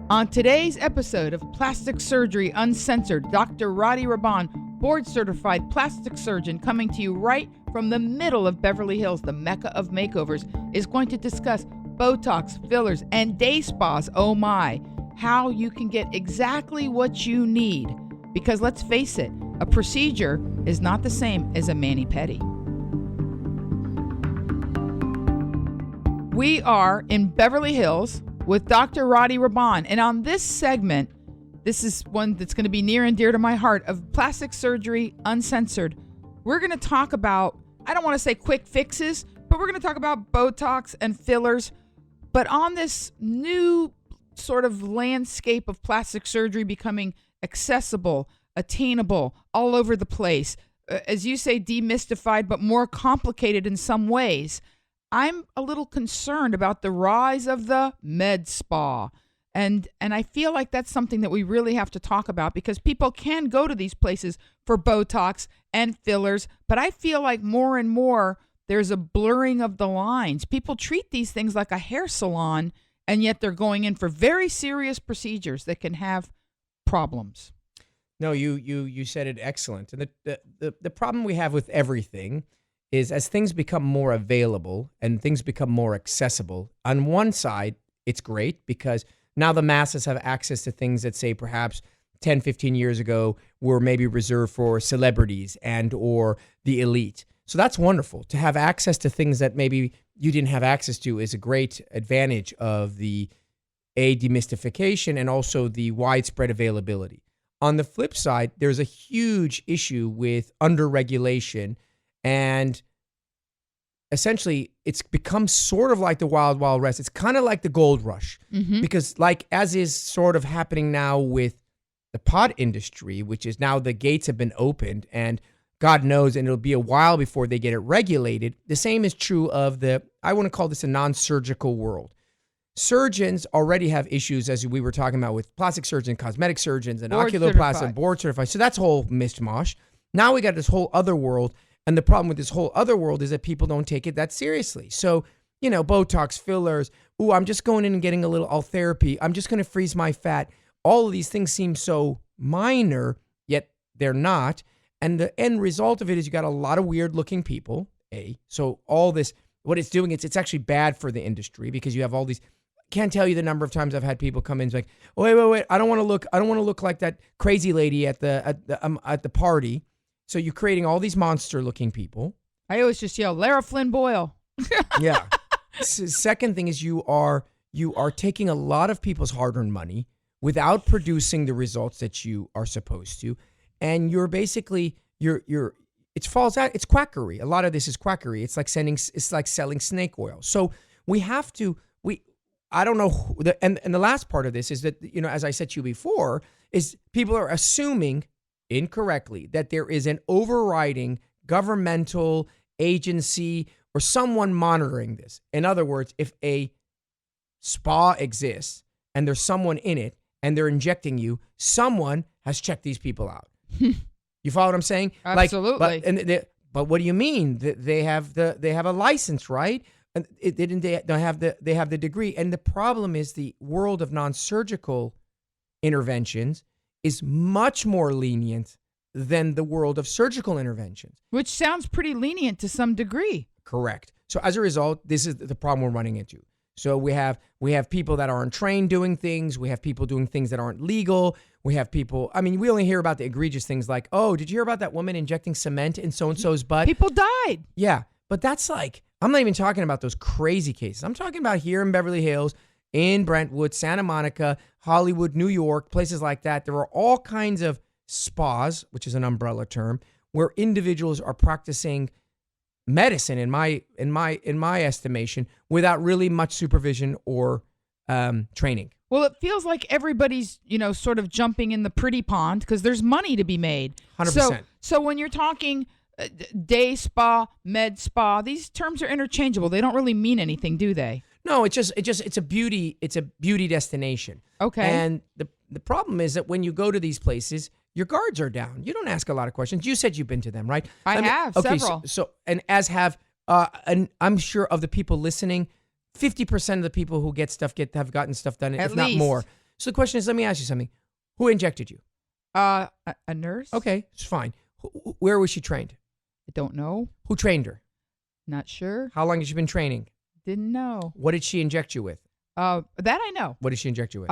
On today's episode of Plastic Surgery Uncensored, Dr. Radi Rahban, board-certified plastic surgeon coming to you right from the middle of Beverly Hills, the mecca of makeovers, is going to discuss Botox, fillers, and day spas, oh my, how you can get exactly what you need. Because let's face it, a procedure is not the same as a mani-pedi. We are in Beverly Hills with Dr. Radi Rahban. And on this segment, this is one that's going to be near and dear to my heart, of Plastic Surgery Uncensored. We're going to talk about, I don't want to say quick fixes, but we're going to talk about Botox and fillers. But on this new sort of landscape of plastic surgery becoming accessible, attainable, all over the place, as you say, demystified, but more complicated in some ways, I'm a little concerned about the rise of the med spa. And I feel like that's something that we really have to talk about, because people can go to these places for Botox and fillers, but I feel like more and more there's a blurring of the lines. People treat these things like a hair salon, and yet they're going in for very serious procedures that can have problems. No, you said it excellent. And the problem we have with everything is, as things become more available and things become more accessible, on one side, it's great because now the masses have access to things that, say, perhaps 10, 15 years ago were maybe reserved for celebrities and or the elite. So that's wonderful. To have access to things that maybe you didn't have access to is a great advantage of the demystification and also the widespread availability. On the flip side, there's a huge issue with underregulation, and essentially it's become sort of like the Wild Wild West. It's kind of like the gold rush, because like as is sort of happening now with the pot industry, which is now the gates have been opened and God knows, and it'll be a while before they get it regulated. The same is true of I want to call this a non-surgical world. Surgeons already have issues, as we were talking about, with plastic surgeons, cosmetic surgeons, and oculoplasty and board certified. So that's a whole mishmash. Now we got this whole other world. And the problem with this whole other world is that people don't take it that seriously. So, Botox, fillers, I'm just going in and getting a little therapy. I'm just going to freeze my fat. All of these things seem so minor, yet they're not. And the end result of it is you got a lot of weird looking people, So all this, what it's doing, it's actually bad for the industry, because you have all these, can't tell you the number of times I've had people come in and like, oh, wait, I don't want to look like that crazy lady at the party. So you're creating all these monster-looking people. I always just yell, Lara Flynn Boyle. Yeah. Second thing is you are taking a lot of people's hard-earned money without producing the results that you are supposed to, and you're basically it's quackery. A lot of this is quackery. It's like selling snake oil. So we have to I don't know. And the last part of this is that, as I said to you before, is people are assuming incorrectly that there is an overriding governmental agency or someone monitoring this. In other words, if a spa exists and there's someone in it and they're injecting you, someone has checked these people out. You follow what I'm saying? Absolutely. But what do you mean? They have a license, right? And they have the degree. And the problem is the world of non-surgical interventions is much more lenient than the world of surgical interventions. Which sounds pretty lenient to some degree. Correct. So as a result, this is the problem we're running into. So we have people that aren't trained doing things. We have people doing things that aren't legal. We have people, we only hear about the egregious things like, oh, did you hear about that woman injecting cement in so-and-so's butt? People died. Yeah, but that's like, I'm not even talking about those crazy cases. I'm talking about here in Beverly Hills, in Brentwood, Santa Monica, Hollywood, New York, places like that. There are all kinds of spas, which is an umbrella term, where individuals are practicing medicine, in my estimation, without really much supervision or training. Well, it feels like everybody's, sort of jumping in the pretty pond because there's money to be made. 100%. So when you're talking day spa, med spa, these terms are interchangeable. They don't really mean anything, do they? No, it's a beauty destination. Okay. And the problem is that when you go to these places, your guards are down. You don't ask a lot of questions. You said you've been to them, right? I have several. So and as have and I'm sure of the people listening, 50% of the people who get stuff have gotten stuff done, if not more. So the question is, let me ask you something. Who injected you? A nurse? Okay, it's fine. Where was she trained? I don't know. Who trained her? Not sure. How long has she been training? Didn't know. What did she inject you with? That I know. What did she inject you with?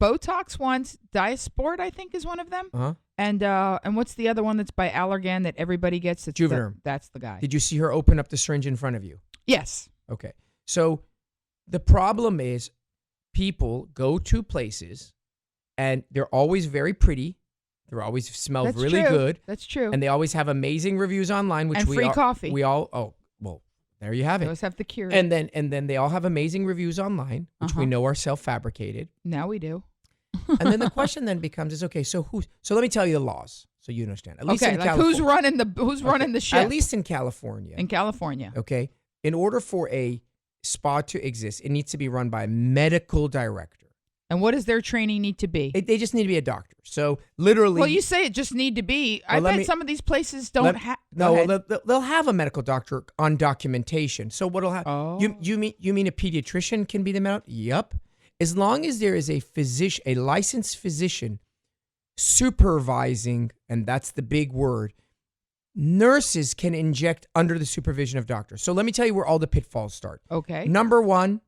Botox once. Diasport, I think, is one of them. Uh-huh. And what's the other one that's by Allergan that everybody gets? It's Juvederm. That's the guy. Did you see her open up the syringe in front of you? Yes. Okay. So the problem is people go to places and they're always very pretty. They always smell That's really true. good. That's true. And they always have amazing reviews online, which and free coffee. There you have They it. always have the cure. And then they all have amazing reviews online, which we know are self-fabricated. Now we do. And then the question then becomes so let me tell you the laws so you understand. At least Okay, in like California. who's running the ship? At least in California. In California. Okay. In order for a spa to exist, it needs to be run by a medical director. And what does their training need to be? They just need to be a doctor. So literally. Well, you say it just need to be. I bet some of these places don't have. No, they'll have a medical doctor on documentation. So what'll happen? Oh. You mean a pediatrician can be the medical? Yep. As long as there is a physician, a licensed physician supervising, and that's the big word, nurses can inject under the supervision of doctors. So let me tell you where all the pitfalls start. Okay. Number one,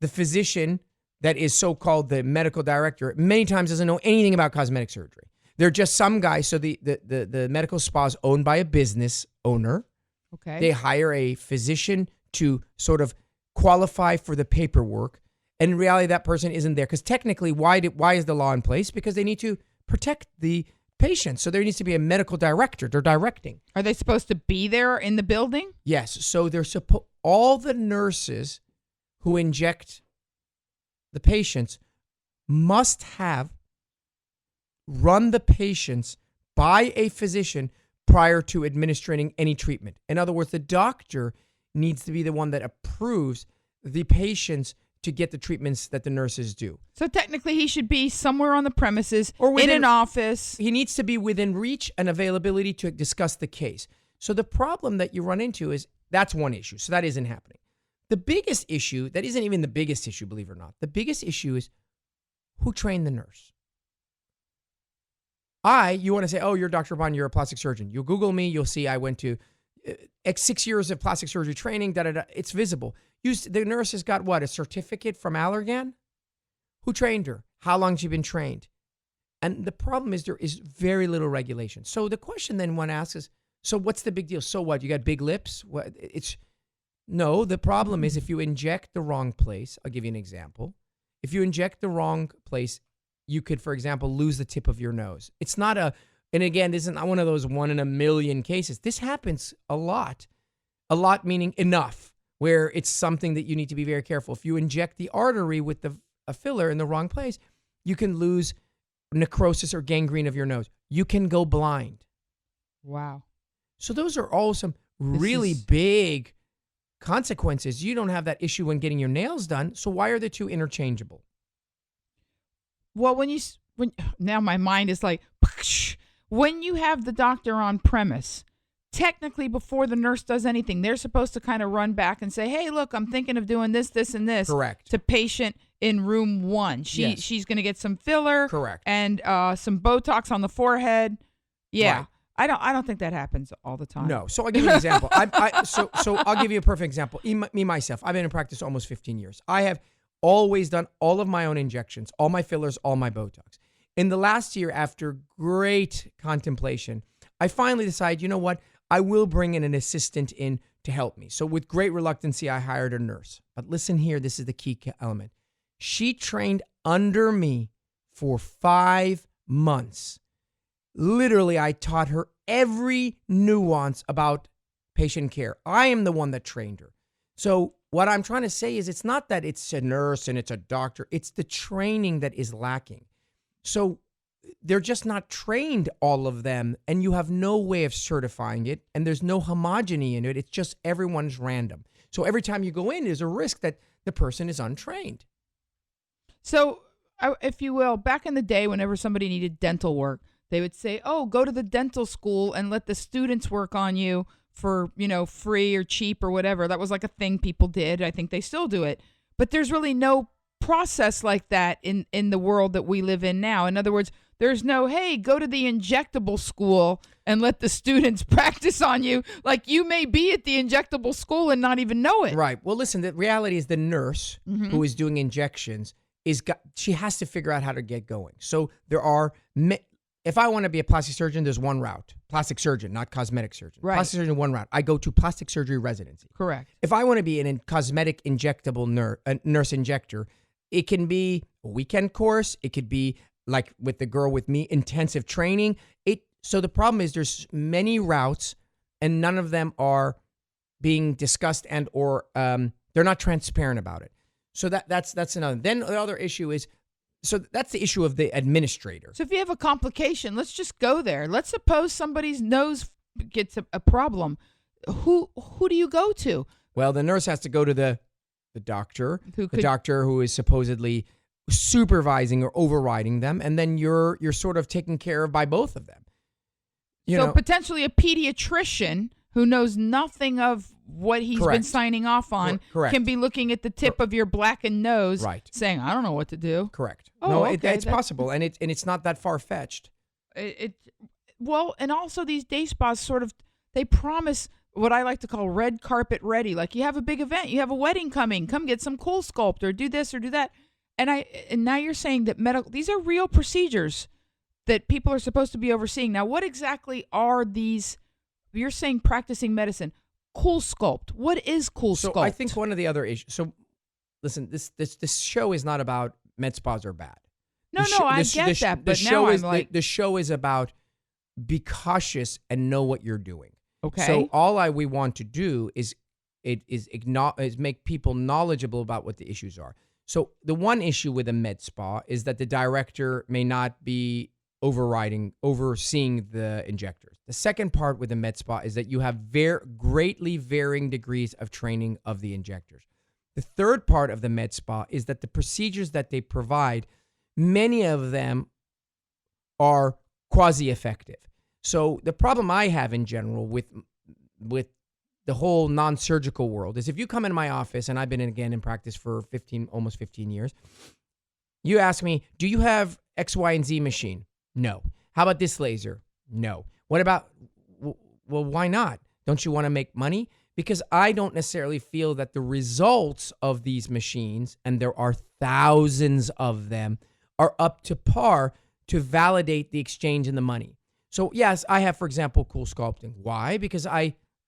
the physician that is so-called the medical director many times doesn't know anything about cosmetic surgery. They're just some guy. So the medical spa is owned by a business owner. Okay. They hire a physician to sort of qualify for the paperwork. And in reality, that person isn't there. Because technically, why is the law in place? Because they need to protect the patient. So there needs to be a medical director. They're directing. Are they supposed to be there in the building? Yes. So all the nurses who inject the patients must have run the patients by a physician prior to administering any treatment. In other words, the doctor needs to be the one that approves the patients to get the treatments that the nurses do. So technically he should be somewhere on the premises or in an office. He needs to be within reach and availability to discuss the case. So the problem that you run into is that's one issue. So that isn't happening. The biggest issue, that isn't even the biggest issue, believe it or not. The biggest issue is who trained the nurse? You want to say, oh, you're Dr. Bond, you're a plastic surgeon. You'll Google me, you'll see I went to 6 years of plastic surgery training, it's visible. The nurse has got what, a certificate from Allergan? Who trained her? How long has she been trained? And the problem is there is very little regulation. So the question then one asks is, so what's the big deal? So what, you got big lips? No, the problem is if you inject the wrong place, I'll give you an example. If you inject the wrong place, you could, for example, lose the tip of your nose. It's not and again, this isn't one of those 1 in a million cases. This happens a lot meaning enough, where it's something that you need to be very careful. If you inject the artery with a filler in the wrong place, you can lose necrosis or gangrene of your nose. You can go blind. Wow. So those are all some really big consequences. You don't have that issue when getting your nails done. So why are the two interchangeable? Well, when now my mind is like, when you have the doctor on premise, technically before the nurse does anything, they're supposed to kind of run back and say, hey, look, I'm thinking of doing this, this, and this. Correct. To patient in room 1. She's going to get some filler. Correct. And some Botox on the forehead. Yeah. Right. I don't think that happens all the time. No. So I'll give you an example. So I'll give you a perfect example. Me, myself, I've been in practice almost 15 years. I have always done all of my own injections, all my fillers, all my Botox. In the last year, after great contemplation, I finally decided, you know what? I will bring in an assistant in to help me. So with great reluctancy, I hired a nurse. But listen here, this is the key element. She trained under me for 5 months. Literally, I taught her every nuance about patient care. I am the one that trained her. So what I'm trying to say is it's not that it's a nurse and it's a doctor. It's the training that is lacking. So they're just not trained, all of them, and you have no way of certifying it, and there's no homogeny in it. It's just everyone's random. So every time you go in, there's a risk that the person is untrained. So, if you will, back in the day, whenever somebody needed dental work, they would say, oh, go to the dental school and let the students work on you for, free or cheap or whatever. That was like a thing people did. I think they still do it. But there's really no process like that in the world that we live in now. In other words, there's no, hey, go to the injectable school and let the students practice on you. Like, you may be at the injectable school and not even know it. Right. Well, listen, the reality is the nurse who is doing injections she has to figure out how to get going. So there are, if I want to be a plastic surgeon, there's one route. Plastic surgeon, not cosmetic surgeon. Right. Plastic surgeon, one route. I go to plastic surgery residency. Correct. If I want to be a cosmetic injectable nurse injector, it can be a weekend course. It could be like with the girl with me, intensive training. So the problem is there's many routes and none of them are being discussed or they're not transparent about it. So that's another. Then the other issue is, so that's the issue of the administrator. So if you have a complication, let's just go there. Let's suppose somebody's nose gets a problem. Who do you go to? Well, the nurse has to go to the doctor, the doctor who is supposedly supervising or overriding them, and then you're sort of taken care of by both of them. So potentially a pediatrician who knows nothing of what he's been signing off on can be looking at the tip of your blackened nose, saying, "I don't know what to do." Correct. Oh, no, okay, it's possible, and it's not that far fetched. Well, and also these day spas they promise what I like to call red carpet ready. Like, you have a big event, you have a wedding coming, come get some CoolSculpt or do this or do that. And now you're saying that these are real procedures that people are supposed to be overseeing. Now, what exactly are these? You're saying practicing medicine. CoolSculpt. What is CoolSculpt? So I think one of the other issues. So listen, this show is not about med spas are bad. I get that, but now I'm like, the show is about be cautious and know what you're doing. Okay. So all we want to do is make people knowledgeable about what the issues are. So the one issue with a med spa is that the director may not be overseeing the injectors. The second part with a med spa is that you have greatly varying degrees of training of the injectors. The third part of the med spa is that the procedures that they provide, many of them are quasi-effective. So the problem I have in general with the whole non-surgical world is if you come in my office, and I've been in practice for almost 15 years, you ask me, do you have X, Y, and Z machine? No. How about this laser? No. What about, well, why not? Don't you want to make money? Because I don't necessarily feel that the results of these machines, and there are thousands of them, are up to par to validate the exchange and the money. So yes, I have, for example, CoolSculpting. Why? Because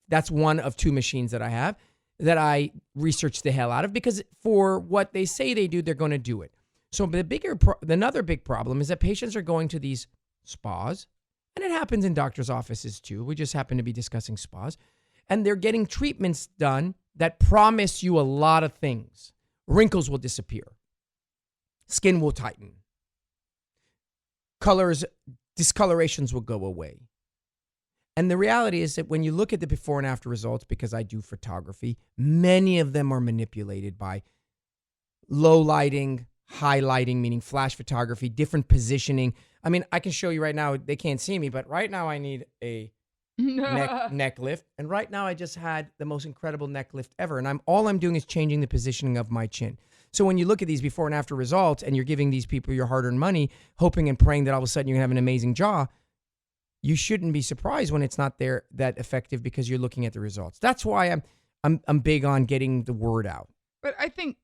that's one of two machines that I have that I research the hell out of, because for what they say they do, they're going to do it. So another big problem is that patients are going to these spas, and it happens in doctors' offices too. We just happen to be discussing spas. And they're getting treatments done that promise you a lot of things. Wrinkles will disappear. Skin will tighten. Discolorations will go away. And the reality is that when you look at the before and after results, because I do photography, many of them are manipulated by low lighting, high lighting, meaning flash photography, different positioning. I mean, I can show you right now, they can't see me, but right now I need a neck lift. And right now I just had the most incredible neck lift ever. And all I'm doing is changing the positioning of my chin. So when you look at these before and after results and you're giving these people your hard-earned money, hoping and praying that all of a sudden you're going to have an amazing jaw, you shouldn't be surprised when it's not there that effective, because you're looking at the results. That's why I'm big on getting the word out. But I think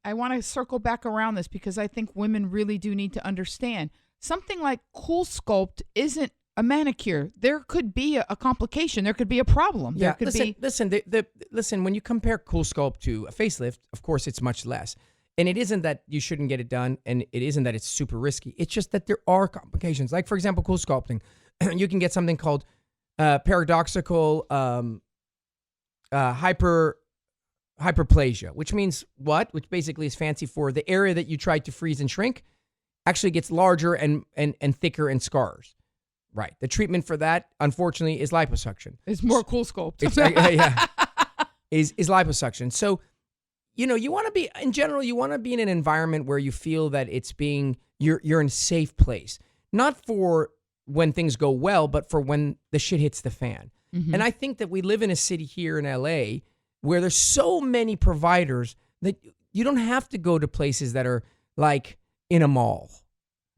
I want to circle back around this, because I think women really do need to understand something like CoolSculpt isn't a manicure. There could be a complication. There could be a problem. Yeah, there could listen, when you compare CoolSculpt to a facelift, of course it's much less. And it isn't that you shouldn't get it done, and it isn't that it's super risky. It's just that there are complications. Like, for example, CoolSculpting. You can get something called paradoxical hyperplasia, which means what? Which basically is fancy for the area that you tried to freeze and shrink actually gets larger and thicker and scars. Right. The treatment for that, unfortunately, is liposuction. It's more CoolSculpt. Is liposuction. So, you want to be, in general, you want to be in an environment where you feel that you're in a safe place. Not for when things go well, but for when the shit hits the fan. Mm-hmm. And I think that we live in a city here in LA where there's so many providers that you don't have to go to places that are like in a mall.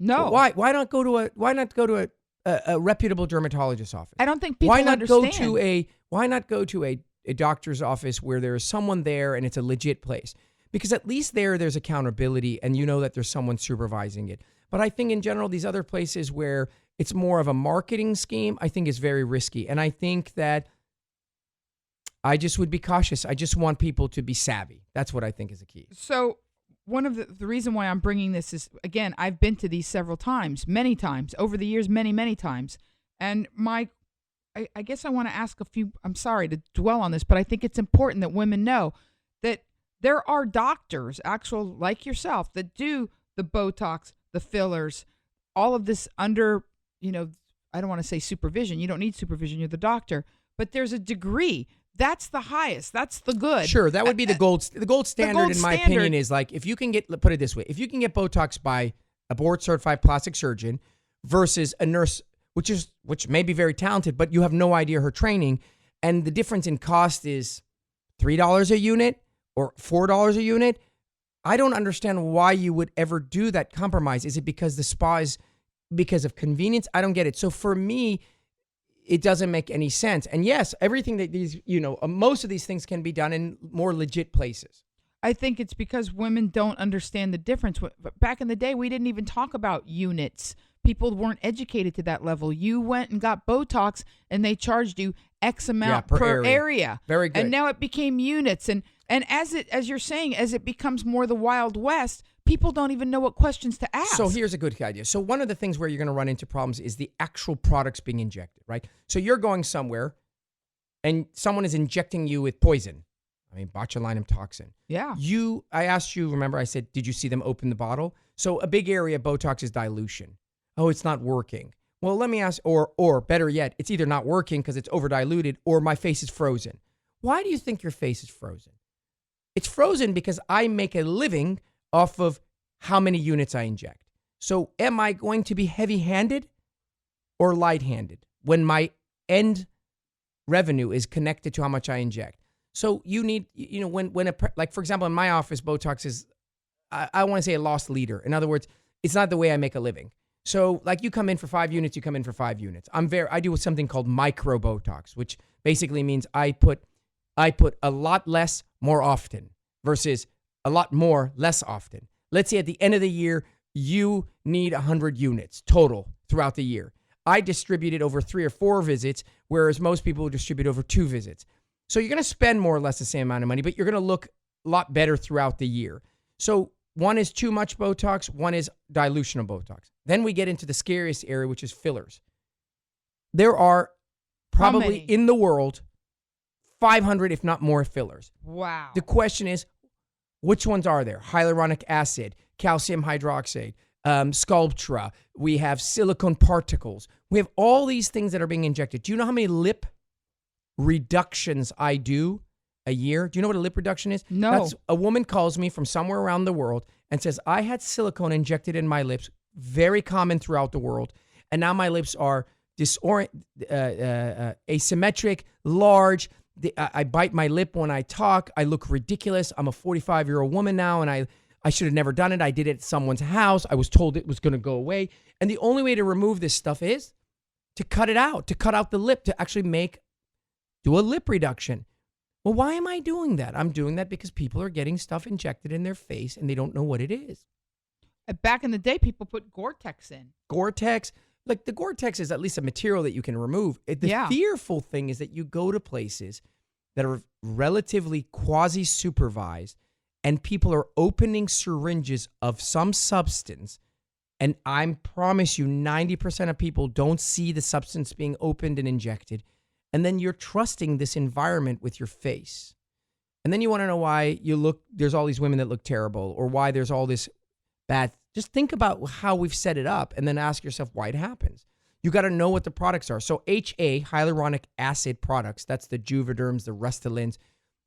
No. Why not go to a reputable dermatologist office? I don't think people Why not understand. go to a doctor's office where there is someone there and it's a legit place? Because at least there's accountability and you know that there's someone supervising it. But I think in general, these other places where it's more of a marketing scheme, I think is very risky. And I think that I just would be cautious. I just want people to be savvy. That's what I think is the key. So one of the reason why I'm bringing this is, again, I've been to these several times, many times, over the years, many, many times. And I guess I want to ask a few, I'm sorry to dwell on this, but I think it's important that women know that there are doctors, actual like yourself, that do the Botox, the fillers, all of this under, I don't want to say supervision. You don't need supervision. You're the doctor. But there's a degree. That's the highest. That's the good. Sure, that would be the gold standard, in my opinion, is like if you can put it this way, if you can get Botox by a board-certified plastic surgeon versus a nurse, which may be very talented, but you have no idea her training, and the difference in cost is $3 a unit or $4 a unit, I don't understand why you would ever do that compromise. Is it because the spa is because of convenience? I don't get it. So for me, it doesn't make any sense. And yes, everything that these, most of these things can be done in more legit places. I think it's because women don't understand the difference. Back in the day, we didn't even talk about units. People weren't educated to that level. You went and got Botox and they charged you X amount per area. Very good. And now it became units. And as you're saying, as it becomes more the Wild West, people don't even know what questions to ask. So here's a good idea. So one of the things where you're going to run into problems is the actual products being injected, right? So you're going somewhere and someone is injecting you with poison. Botulinum toxin. Yeah. I asked you, remember I said, did you see them open the bottle? So a big area of Botox is dilution. Oh, it's not working. Well, let me ask, or better yet, it's either not working because it's over diluted or my face is frozen. Why do you think your face is frozen? It's frozen because I make a living off of how many units I inject. So am I going to be heavy-handed or light-handed when my end revenue is connected to how much I inject? So you need, like for example, in my office, Botox is, I want to say a lost leader. In other words, it's not the way I make a living. So like you come in for 5 units, you come in for 5 units. I do something called micro Botox, which basically means I put a lot less more often versus a lot more less often. Let's say at the end of the year, you need 100 units total throughout the year. I distribute it over 3 or 4 visits, whereas most people distribute over 2 visits. So you're going to spend more or less the same amount of money, but you're going to look a lot better throughout the year. So one is too much Botox, one is dilution of Botox. Then we get into the scariest area, which is fillers. There are probably in the world 500, if not more, fillers. Wow. The question is, which ones are there? Hyaluronic acid, calcium hydroxide, Sculptra. We have silicone particles. We have all these things that are being injected. Do you know how many lip reductions I do a year? Do you know what a lip reduction is? No. That's a woman calls me from somewhere around the world and says, I had silicone injected in my lips, very common throughout the world, and now my lips are asymmetric, large. I bite my lip when I talk. I look ridiculous. I'm a 45-year-old woman now, and I should have never done it. I did it at someone's house. I was told it was going to go away. And the only way to remove this stuff is to cut it out, to cut out the lip, to actually do a lip reduction. Well, why am I doing that? I'm doing that because people are getting stuff injected in their face, and they don't know what it is. Back in the day, people put Gore-Tex in. Gore-Tex. Like the Gore-Tex is at least a material that you can remove. The fearful thing is that you go to places that are relatively quasi-supervised and people are opening syringes of some substance. And I promise you 90% of people don't see the substance being opened and injected. And then you're trusting this environment with your face. And then you want to know why there's all these women that look terrible or why there's all this bad. Just think about how we've set it up and then ask yourself why it happens. You got to know what the products are. So HA, hyaluronic acid products, that's the Juvederms, the Restylans.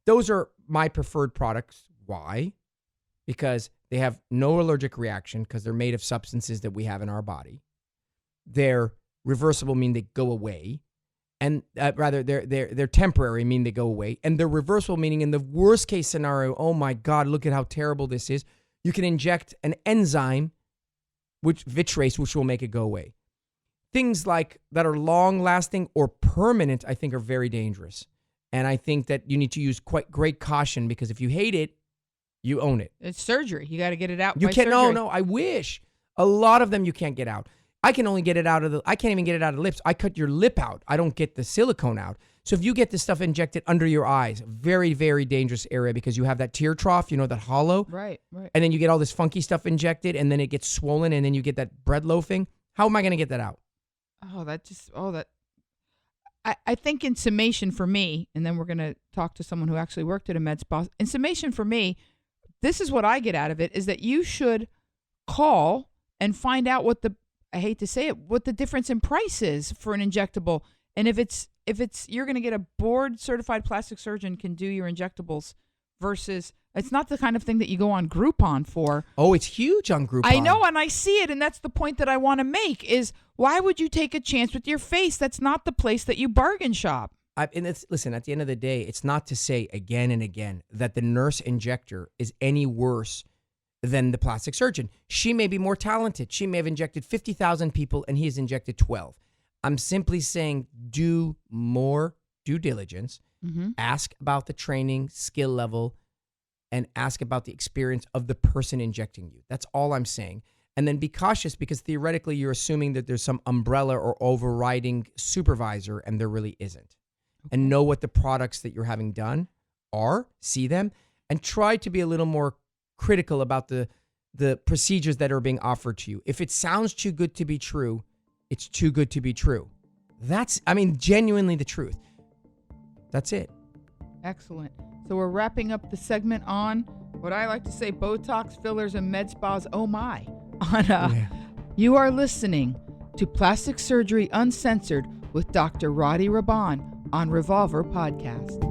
Those are my preferred products. Why? Because they have no allergic reaction because they're made of substances that we have in our body. They're reversible, meaning they go away. and rather they're temporary, meaning they go away, and they're reversible, meaning in the worst case scenario, oh my God, look at how terrible this is. You can inject an enzyme, which Vitrace, which will make it go away. Things like that are long lasting or permanent, I think, are very dangerous. And I think that you need to use quite great caution, because if you hate it, you own it. It's surgery. You got to get it out. You by can't. surgery. No. I wish. A lot of them you can't get out. I can only get it out of the. I can't even get it out of the lips. I cut your lip out. I don't get the silicone out. So if you get this stuff injected under your eyes, very, very dangerous area, because you have that tear trough, that hollow. Right. And then you get all this funky stuff injected, and then it gets swollen, and then you get that bread loafing. How am I going to get that out? I think in summation for me, and then we're going to talk to someone who actually worked at a med spa. In summation for me, this is what I get out of it, is that you should call and find out what I hate to say it, what the difference in price is for an injectable. And if it's you're going to get a board certified plastic surgeon can do your injectables versus it's not the kind of thing that you go on Groupon for. Oh, it's huge on Groupon. I know, and I see it, and that's the point that I want to make is why would you take a chance with your face? That's not the place that you bargain shop. Listen, at the end of the day, it's not to say again and again that the nurse injector is any worse than the plastic surgeon. She may be more talented. She may have injected 50,000 people and he has injected 12. I'm simply saying do more due diligence, ask about the training, skill level, and ask about the experience of the person injecting you. That's all I'm saying. And then be cautious, because theoretically you're assuming that there's some umbrella or overriding supervisor, and there really isn't. Okay. And know what the products that you're having done are, see them, and try to be a little more critical about the procedures that are being offered to you. If it sounds too good to be true, it's too good to be true. That's, genuinely the truth. That's it. Excellent. So we're wrapping up the segment on what I like to say, Botox, fillers, and med spas. Oh my. You are listening to Plastic Surgery Uncensored with Dr. Rady Rahban on Revolver Podcast.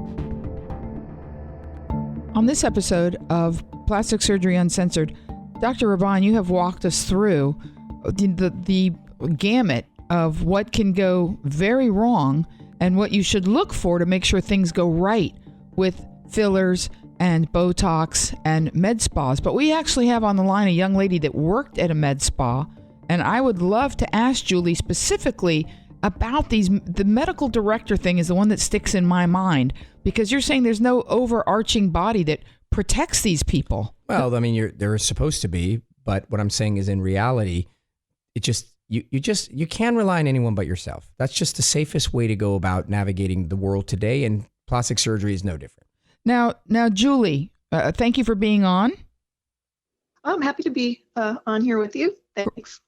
On this episode of Plastic Surgery Uncensored, Dr. Rahban, you have walked us through the gamut of what can go very wrong and what you should look for to make sure things go right with fillers and Botox and med spas. But we actually have on the line a young lady that worked at a med spa, and I would love to ask Julie specifically about these. The medical director thing is the one that sticks in my mind, because you're saying there's no overarching body that protects these people. Well, there is supposed to be, but what I'm saying is in reality, it just you can rely on anyone but yourself. That's just the safest way to go about navigating the world today, and plastic surgery is no different. Now, Julie, thank you for being on. I'm happy to be on here with you. Thanks.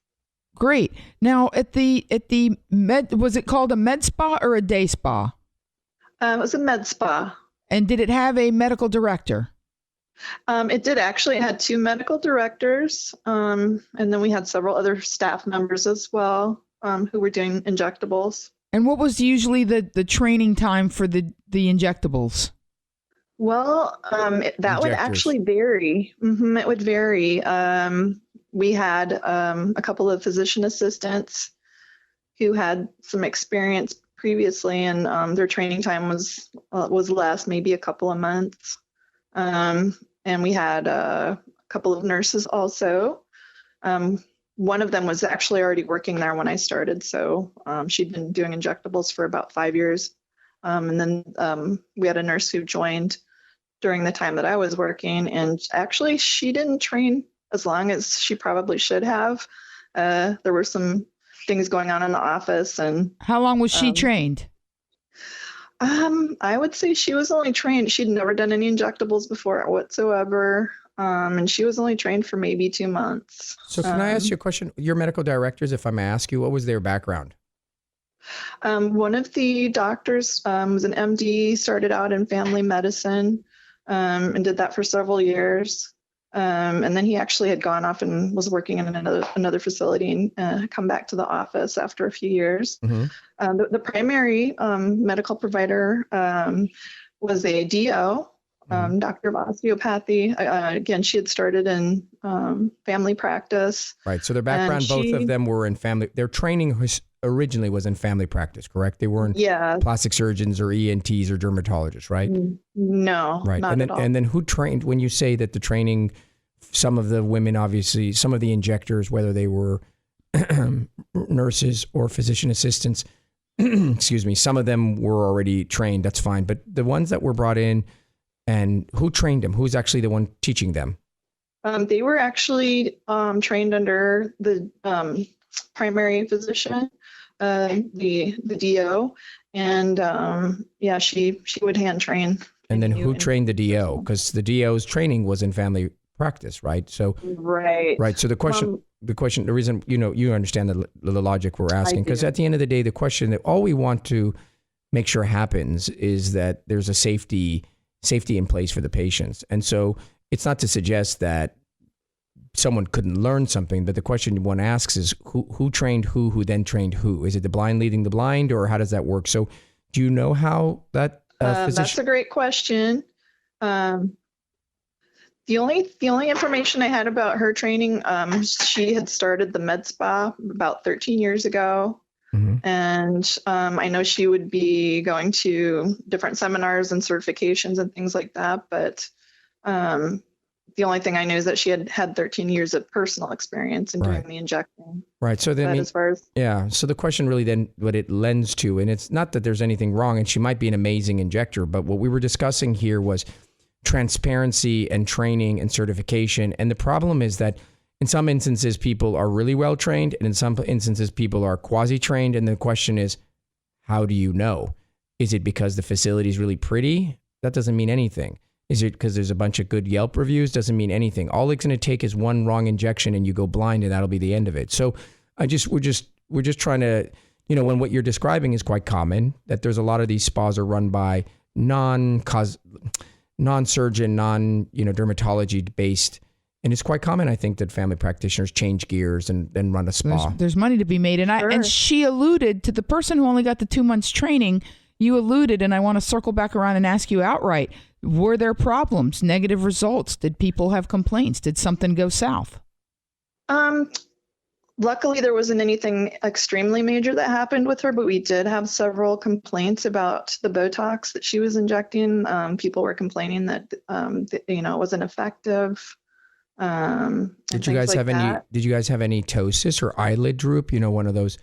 Great. Now, at the med, was it called a med spa or a day spa? It was a med spa. And did it have a medical director? It did actually. It had two medical directors, and then we had several other staff members as well who were doing injectables. And what was usually the training time for the injectables? Well, that would actually vary. It would vary. We had a couple of physician assistants who had some experience previously, and their training time was less, maybe a couple of months. And we had a couple of nurses also. One of them was actually already working there when I started, so she'd been doing injectables for about 5 years. And then we had a nurse who joined during the time that I was working, and actually she didn't train as long as she probably should have. There were some things going on in the office. And how long was she trained? I would say she was only trained. She'd never done any injectables before whatsoever. And she was only trained for maybe 2 months. So can I ask you a question? Your medical directors, if I may ask you, what was their background? One of the doctors was an MD, started out in family medicine, and did that for several years. And then he actually had gone off and was working in another facility and come back to the office after a few years. The primary medical provider was a DO, doctor of osteopathy. Again, she had started in family practice. Right. So their background, both of them were in family. Their training originally was in family practice, correct? They weren't plastic surgeons or ENTs or dermatologists, right? No, right. not at all. And then who trained, when you say that the training, some of the women, obviously, some of the injectors, whether they were nurses or physician assistants, excuse me, some of them were already trained, that's fine. But the ones that were brought in, and who trained them? Who's actually the one teaching them? They were actually trained under the primary physician, the DO, and she would hand train. And then who trained the DO? Because the DO's training was in family practice, right? So right. So the question, the reason, you understand the logic we're asking, because at the end of the day, the question that all we want to make sure happens is that there's a safety in place for the patients. And so it's not to suggest that someone couldn't learn something, but the question one asks is who trained who then trained who? Is it the blind leading the blind, or how does that work? So do you know how that physician? That's a great question. The only information I had about her training, she had started the med spa about 13 years ago. Mm-hmm. And I know she would be going to different seminars and certifications and things like that. But the only thing I knew is that she had 13 years of personal experience in doing the injecting. Right. So then, so the question really then what it lends to, and it's not that there's anything wrong, and she might be an amazing injector, but what we were discussing here was transparency and training and certification. And the problem is that in some instances, people are really well trained, and in some instances, people are quasi-trained. And the question is, how do you know? Is it because the facility is really pretty? That doesn't mean anything. Is it because there's a bunch of good Yelp reviews? Doesn't mean anything. All it's going to take is one wrong injection, and you go blind, and that'll be the end of it. So we're just trying to, when what you're describing is quite common, that there's a lot of these spas are run by non-surgeon, dermatology based. And it's quite common, I think, that family practitioners change gears and then run a spa. There's money to be made. And she alluded to the person who only got the 2 months training. You alluded, and I want to circle back around and ask you outright, were there problems, negative results? Did people have complaints? Did something go south? Luckily, there wasn't anything extremely major that happened with her, but we did have several complaints about the Botox that she was injecting. People were complaining that, it wasn't effective. Did you guys have any ptosis or eyelid droop? One of those.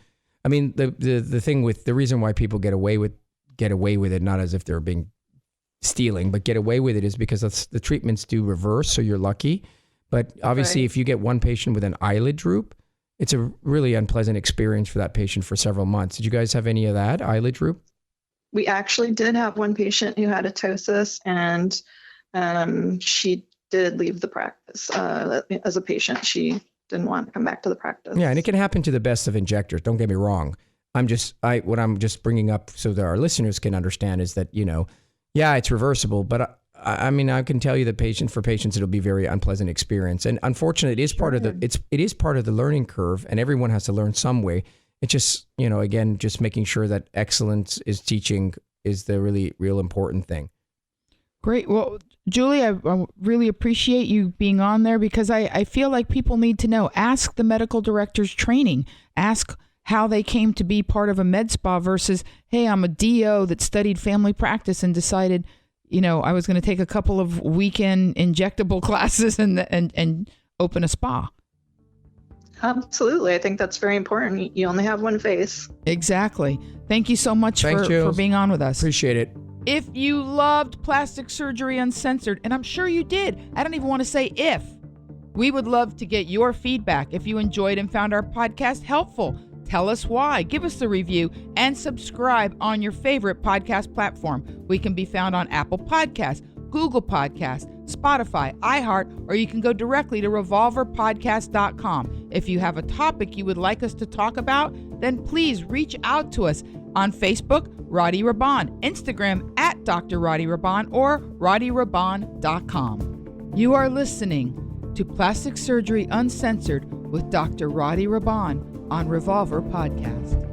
I mean, the thing with the reason why people get away with it, not as if they're being stealing, but get away with it is because the treatments do reverse. So you're lucky. But obviously, if you get one patient with an eyelid droop, it's a really unpleasant experience for that patient for several months. Did you guys have any of that eyelid droop? We actually did have one patient who had a ptosis, and she did leave the practice as a patient. She didn't want to come back to the practice. Yeah, and it can happen to the best of injectors. Don't get me wrong. What I'm just bringing up so that our listeners can understand is that, it's reversible, but I can tell you that for patients, it'll be a very unpleasant experience. And unfortunately, it is part of the learning curve, and everyone has to learn some way. It's just, again, just making sure that excellence is teaching is the really real important thing. Great. Well, Julie, I really appreciate you being on there because I feel like people need to know. Ask the medical director's training. Ask how they came to be part of a med spa versus, hey, I'm a DO that studied family practice and decided, I was going to take a couple of weekend injectable classes and open a spa. Absolutely. I think that's very important. You only have one face. Exactly. Thank you so much for being on with us. Appreciate it. If you loved Plastic Surgery Uncensored, and I'm sure you did, I don't even want to say if, we would love to get your feedback. If you enjoyed and found our podcast helpful, tell us why. Give us the review and subscribe on your favorite podcast platform. We can be found on Apple Podcasts, Google Podcasts, Spotify, iHeart, or you can go directly to revolverpodcast.com. If you have a topic you would like us to talk about, then please reach out to us on Facebook, Roddy Raban, Instagram at Dr. Roddy Raban, or RoddyRaban.com. You are listening to Plastic Surgery Uncensored with Dr. Roddy Raban on Revolver Podcast.